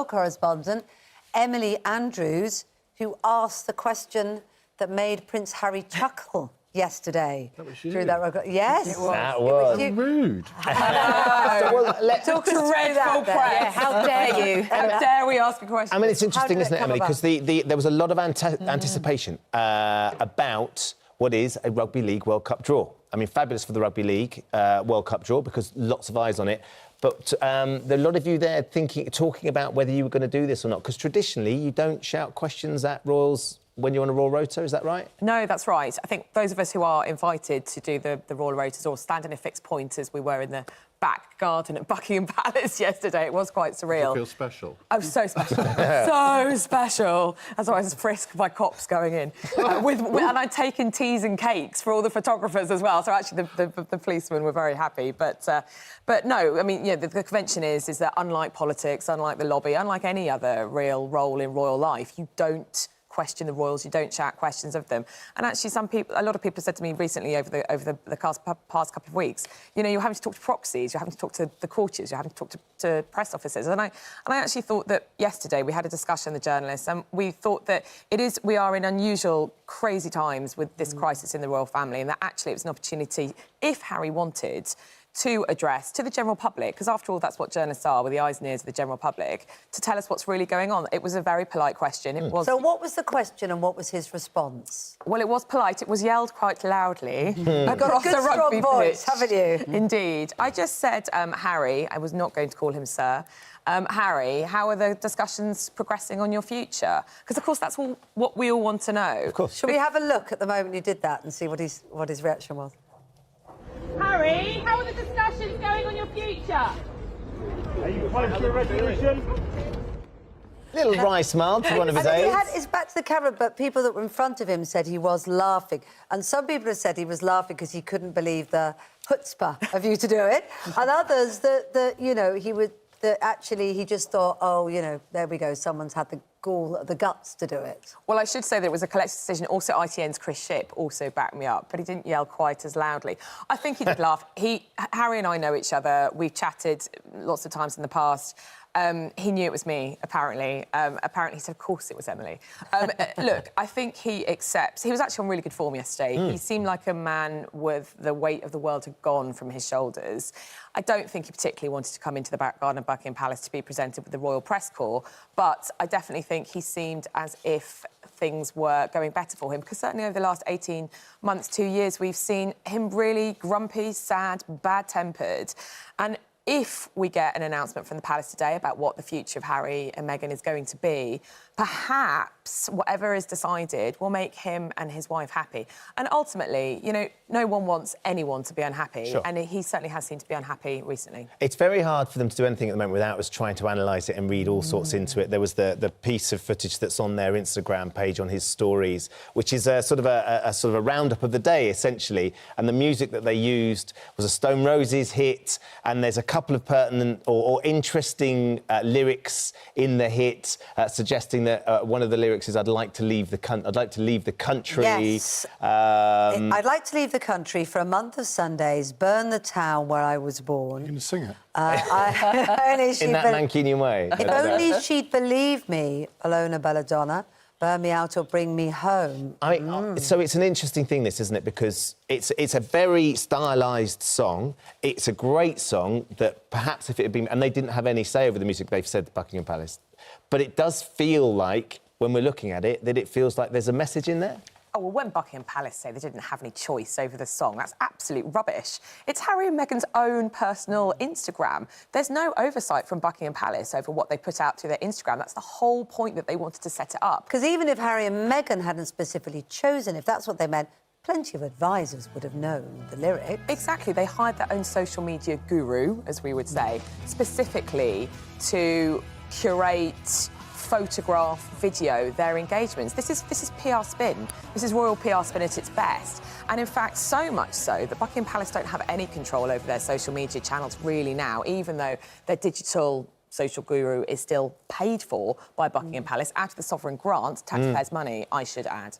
correspondent, Emily Andrews, who asked the question that made Prince Harry chuckle yesterday. That was you. Through that yes. It was. That was rude. Let's talk dreadful press. Yeah, how dare you? How dare we ask a question? I mean, it's interesting, isn't it, Emily? Because there was a lot of anticipation about what is a Rugby League World Cup draw. I mean, fabulous for the Rugby League World Cup draw because lots of eyes on it. But there are a lot of you there talking about whether you were going to do this or not. Because traditionally, you don't shout questions at Royals when you're on a Royal Rota, is that right? No, that's right. I think those of us who are invited to do the Royal Rotas or stand in a fixed point, as we were in the back garden at Buckingham Palace yesterday, it was quite surreal. It feels special. Oh, so special. So special. That's why I was frisked by cops going in. And I'd taken teas and cakes for all the photographers as well, so actually the policemen were very happy. But no, I mean, yeah, the convention is that unlike politics, unlike the lobby, unlike any other real role in royal life, you don't question the royals, you don't shout questions of them. And actually, a lot of people have said to me recently over the past couple of weeks, you know, you're having to talk to proxies, you're having to talk to the courtiers, you're having to talk to press officers. And I actually thought that yesterday we had a discussion with journalists, and we thought that we are in unusual, crazy times with this crisis in the royal family, and that actually it was an opportunity, if Harry wanted, to address to the general public, because after all, that's what journalists are, with the eyes and ears of the general public, to tell us what's really going on. It was a very polite question. It was. So what was the question and what was his response? Well, it was polite. It was yelled quite loudly Good across the rugby strong voice, pitch. haven't you? Indeed. I just said, Harry, I was not going to call him sir. Harry, how are the discussions progressing on your future? Because, of course, that's what we all want to know. Of course. Shall we have a look at the moment he did that and see what his reaction was? Harry, how are the discussions going on your future? Are you close to a resolution? Little wry smile to one of his aides. It's back to the camera, but people that were in front of him said he was laughing. And some people have said he was laughing because he couldn't believe the chutzpah of you to do it. And others that you know, actually he just thought, oh, you know, there we go, someone's had the guts to do it. Well, I should say that it was a collective decision. Also, ITN's Chris Shipp also backed me up, but he didn't yell quite as loudly. I think he did laugh. Harry and I know each other. We've chatted lots of times in the past. He knew it was me, apparently. Apparently, he said, of course it was Emily. Look, I think he accepts. He was actually on really good form yesterday. He seemed like a man with the weight of the world had gone from his shoulders. I don't think he particularly wanted to come into the back garden of Buckingham Palace to be presented with the Royal Press Corps, but I definitely think he seemed as if things were going better for him, because certainly over the last 18 months, 2 years, we've seen him really grumpy, sad, bad-tempered. And if we get an announcement from the Palace today about what the future of Harry and Meghan is going to be, perhaps whatever is decided will make him and his wife happy. And ultimately, you know, no one wants anyone to be unhappy, sure. And he certainly has seemed to be unhappy recently. It's very hard for them to do anything at the moment without us trying to analyse it and read all sorts into it. There was the piece of footage that's on their Instagram page on his stories, which is a sort of a roundup of the day, essentially. And the music that they used was a Stone Roses hit, and there's a couple of pertinent or interesting lyrics in the hit, suggesting that one of the lyrics is "I'd like to leave the country." Yes. I'd like to leave the country for a month of Sundays, burn the town where I was born. You're going to sing it? In that Mancunian way. If only she'd believe me, Alona Belladonna, burn me out or bring me home. So it's an interesting thing, this, isn't it? Because it's a very stylised song. It's a great song that perhaps if it had been... And they didn't have any say over the music, they've said, Buckingham Palace. But it does feel like, when we're looking at it, that it feels like there's a message in there. Oh, well, when Buckingham Palace say they didn't have any choice over the song, that's absolute rubbish. It's Harry and Meghan's own personal Instagram. There's no oversight from Buckingham Palace over what they put out to their Instagram. That's the whole point that they wanted to set it up. Because even if Harry and Meghan hadn't specifically chosen, if that's what they meant, plenty of advisors would have known the lyrics. Exactly. They hired their own social media guru, as we would say, specifically to curate, photograph, video their engagements. This is PR spin. This is royal PR spin at its best. And in fact, so much so that Buckingham Palace don't have any control over their social media channels really now, even though their digital social guru is still paid for by Buckingham Palace out of the sovereign grant, taxpayers' money, I should add.